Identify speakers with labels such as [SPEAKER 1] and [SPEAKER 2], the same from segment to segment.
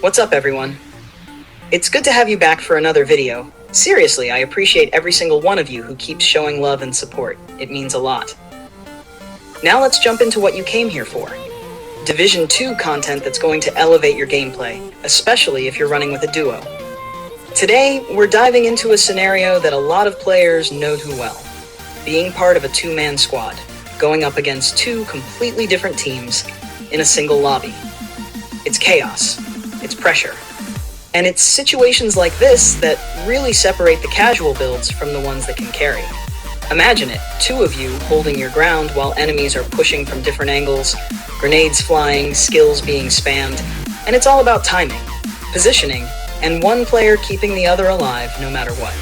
[SPEAKER 1] What's up, everyone? It's good to have you back for another video. Seriously, I appreciate every single one of you who keeps showing love and support. It means a lot. Now let's jump into what you came here for. Division 2 content that's going to elevate your gameplay, especially if you're running with a duo. Today, we're diving into a scenario that a lot of players know too well. Being part of a two-man squad, going up against two completely different teams in a single lobby. It's chaos. It's pressure. And it's situations like this that really separate the casual builds from the ones that can carry. Imagine it, two of you holding your ground while enemies are pushing from different angles, grenades flying, skills being spammed, and it's all about timing, positioning, and one player keeping the other alive no matter what.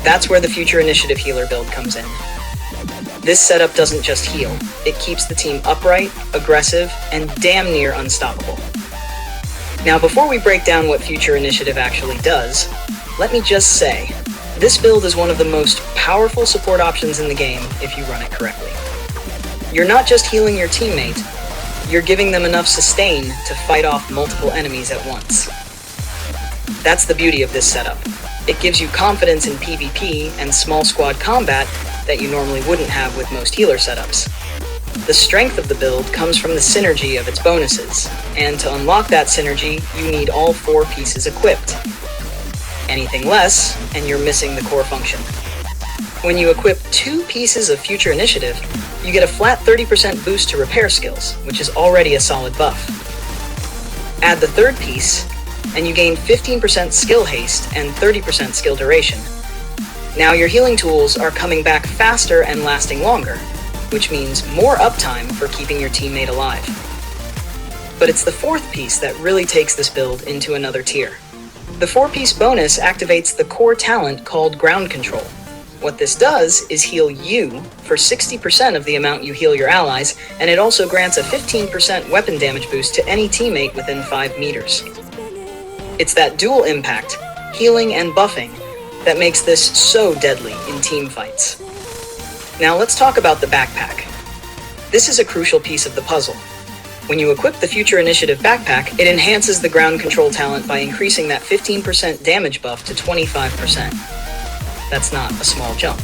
[SPEAKER 1] That's where the Future Initiative healer build comes in. This setup doesn't just heal, it keeps the team upright, aggressive, and damn near unstoppable. Now, before we break down what Future Initiative actually does, let me just say, this build is one of the most powerful support options in the game if you run it correctly. You're not just healing your teammate, you're giving them enough sustain to fight off multiple enemies at once. That's the beauty of this setup. It gives you confidence in PvP and small squad combat that you normally wouldn't have with most healer setups. The strength of the build comes from the synergy of its bonuses, and to unlock that synergy, you need all 4 pieces equipped. Anything less, and you're missing the core function. When you equip 2 pieces of Future Initiative, you get a flat 30% boost to repair skills, which is already a solid buff. Add the 3rd piece, and you gain 15% skill haste and 30% skill duration. Now your healing tools are coming back faster and lasting longer, which means more uptime for keeping your teammate alive. But it's the 4th piece that really takes this build into another tier. The 4-piece bonus activates the core talent called Ground Control. What this does is heal you for 60% of the amount you heal your allies, and it also grants a 15% weapon damage boost to any teammate within 5 meters. It's that dual impact, healing and buffing, that makes this so deadly in team fights. Now let's talk about the backpack. This is a crucial piece of the puzzle. When you equip the Future Initiative backpack, it enhances the ground control talent by increasing that 15% damage buff to 25%. That's not a small jump.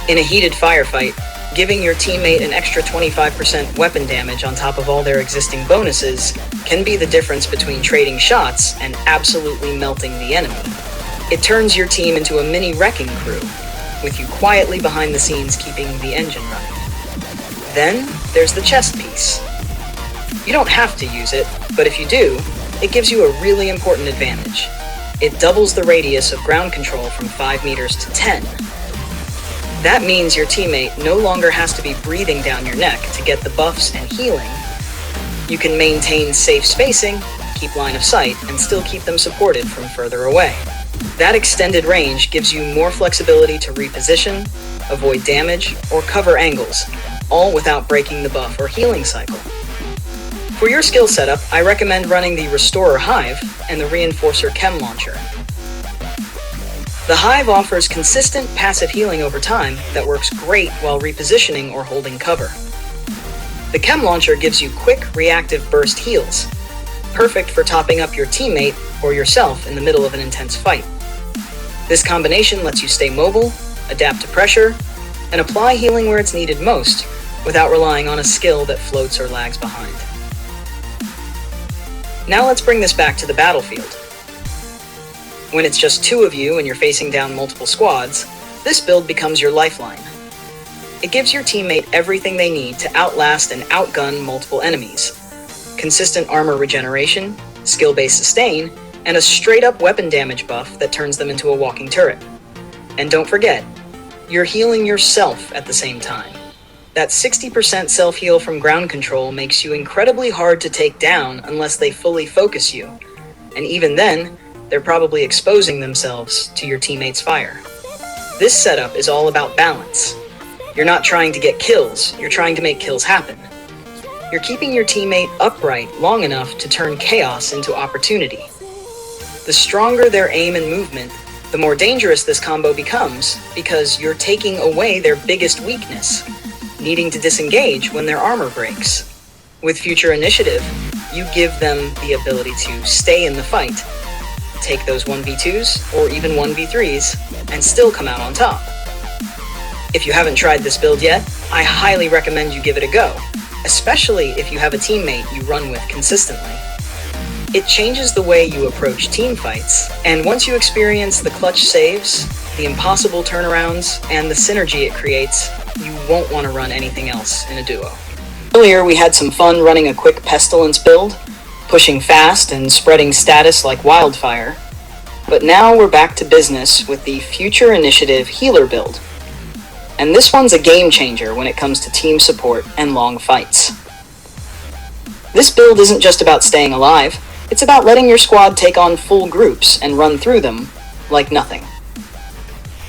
[SPEAKER 1] In a heated firefight, giving your teammate an extra 25% weapon damage on top of all their existing bonuses can be the difference between trading shots and absolutely melting the enemy. It turns your team into a mini wrecking crew, with you quietly behind the scenes keeping the engine running. Then, there's the chest piece. You don't have to use it, but if you do, it gives you a really important advantage. It doubles the radius of ground control from 5 meters to 10. That means your teammate no longer has to be breathing down your neck to get the buffs and healing. You can maintain safe spacing, keep line of sight, and still keep them supported from further away. That extended range gives you more flexibility to reposition, avoid damage, or cover angles, all without breaking the buff or healing cycle. For your skill setup, I recommend running the Restorer Hive and the Reinforcer Chem Launcher. The Hive offers consistent passive healing over time that works great while repositioning or holding cover. The Chem Launcher gives you quick, reactive burst heals, perfect for topping up your teammate or yourself in the middle of an intense fight. This combination lets you stay mobile, adapt to pressure, and apply healing where it's needed most, without relying on a skill that floats or lags behind. Now let's bring this back to the battlefield. When it's just 2 of you and you're facing down multiple squads, this build becomes your lifeline. It gives your teammate everything they need to outlast and outgun multiple enemies. Consistent armor regeneration, skill-based sustain, and a straight-up weapon damage buff that turns them into a walking turret. And don't forget, you're healing yourself at the same time. That 60% self-heal from ground control makes you incredibly hard to take down unless they fully focus you. And even then, they're probably exposing themselves to your teammate's fire. This setup is all about balance. You're not trying to get kills, you're trying to make kills happen. You're keeping your teammate upright long enough to turn chaos into opportunity. The stronger their aim and movement, the more dangerous this combo becomes because you're taking away their biggest weakness, needing to disengage when their armor breaks. With Future Initiative, you give them the ability to stay in the fight, take those 1v2s or even 1v3s, and still come out on top. If you haven't tried this build yet, I highly recommend you give it a go, especially if you have a teammate you run with consistently. It changes the way you approach team fights, and once you experience the clutch saves, the impossible turnarounds, and the synergy it creates, you won't want to run anything else in a duo. Earlier, we had some fun running a quick Pestilence build, pushing fast and spreading status like wildfire, but now we're back to business with the Future Initiative Healer build. And this one's a game changer when it comes to team support and long fights. This build isn't just about staying alive, it's about letting your squad take on full groups and run through them like nothing.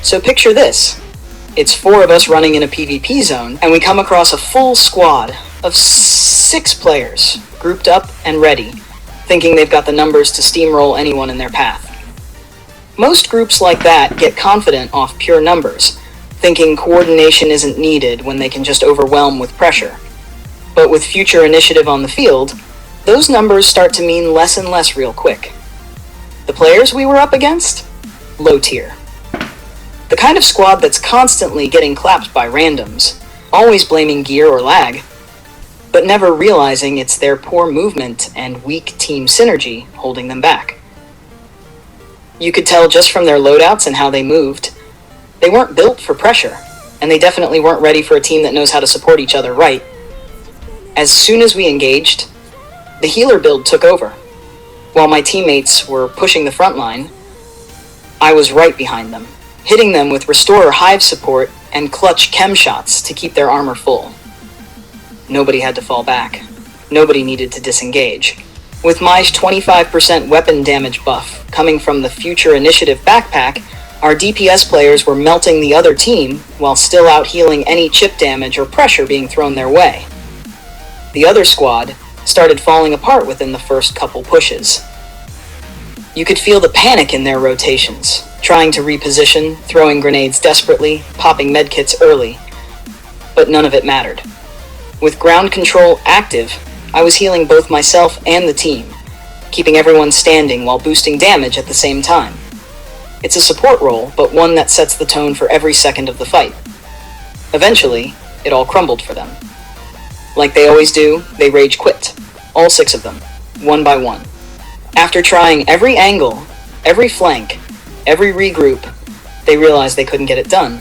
[SPEAKER 1] So picture this. It's 4 of us running in a PvP zone, and we come across a full squad of 6 players, grouped up and ready, thinking they've got the numbers to steamroll anyone in their path. Most groups like that get confident off pure numbers, thinking coordination isn't needed when they can just overwhelm with pressure. But with Future Initiative on the field, those numbers start to mean less and less real quick. The players we were up against? Low tier. The kind of squad that's constantly getting clapped by randoms, always blaming gear or lag, but never realizing it's their poor movement and weak team synergy holding them back. You could tell just from their loadouts and how they moved, they weren't built for pressure, and they definitely weren't ready for a team that knows how to support each other right. As soon as we engaged, the healer build took over. While my teammates were pushing the front line, I was right behind them, hitting them with Restorer Hive support and clutch chem shots to keep their armor full. Nobody had to fall back. Nobody needed to disengage. With my 25% weapon damage buff coming from the Future Initiative backpack, our DPS players were melting the other team while still out healing any chip damage or pressure being thrown their way. The other squad started falling apart within the first couple pushes. You could feel the panic in their rotations, trying to reposition, throwing grenades desperately, popping medkits early. But none of it mattered. With ground control active, I was healing both myself and the team, keeping everyone standing while boosting damage at the same time. It's a support role, but one that sets the tone for every second of the fight. Eventually, it all crumbled for them. Like they always do, they rage quit. All 6 of them, one by one. After trying every angle, every flank, every regroup, they realized they couldn't get it done.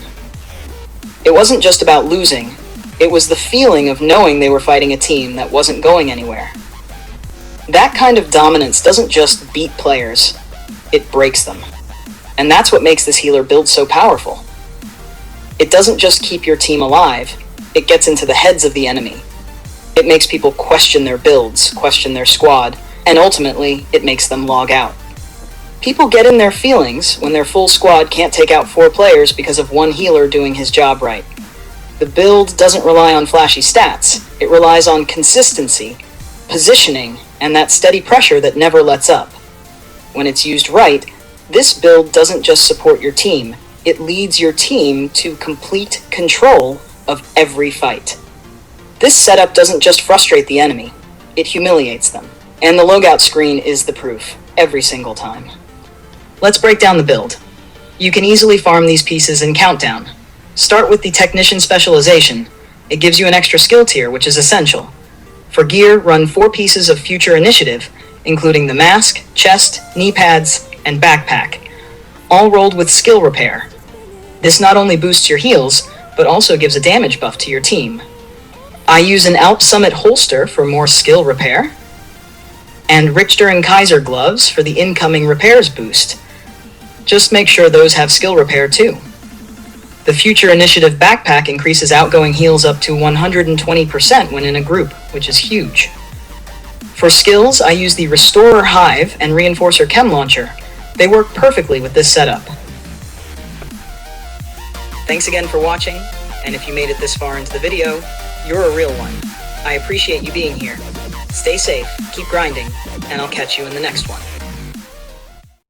[SPEAKER 1] It wasn't just about losing, it was the feeling of knowing they were fighting a team that wasn't going anywhere. That kind of dominance doesn't just beat players, it breaks them. And that's what makes this healer build so powerful. It doesn't just keep your team alive, it gets into the heads of the enemy. It makes people question their builds, question their squad, and ultimately, it makes them log out. People get in their feelings when their full squad can't take out 4 players because of one healer doing his job right. The build doesn't rely on flashy stats, it relies on consistency, positioning, and that steady pressure that never lets up. When it's used right, this build doesn't just support your team, it leads your team to complete control of every fight. This setup doesn't just frustrate the enemy, it humiliates them. And the logout screen is the proof, every single time. Let's break down the build. You can easily farm these pieces in Countdown. Start with the Technician Specialization. It gives you an extra skill tier, which is essential. For gear, run 4 pieces of Future Initiative, including the mask, chest, knee pads, and backpack, all rolled with skill repair. This not only boosts your heals, but also gives a damage buff to your team. I use an Alp Summit holster for more skill repair, and Richter and Kaiser gloves for the incoming repairs boost. Just make sure those have skill repair too. The Future Initiative backpack increases outgoing heals up to 120% when in a group, which is huge. For skills, I use the Restorer Hive and Reinforcer Chem Launcher. They work perfectly with this setup. Thanks again for watching, and if you made it this far into the video, you're a real one. I appreciate you being here. Stay safe, keep grinding, and I'll catch you in the next one.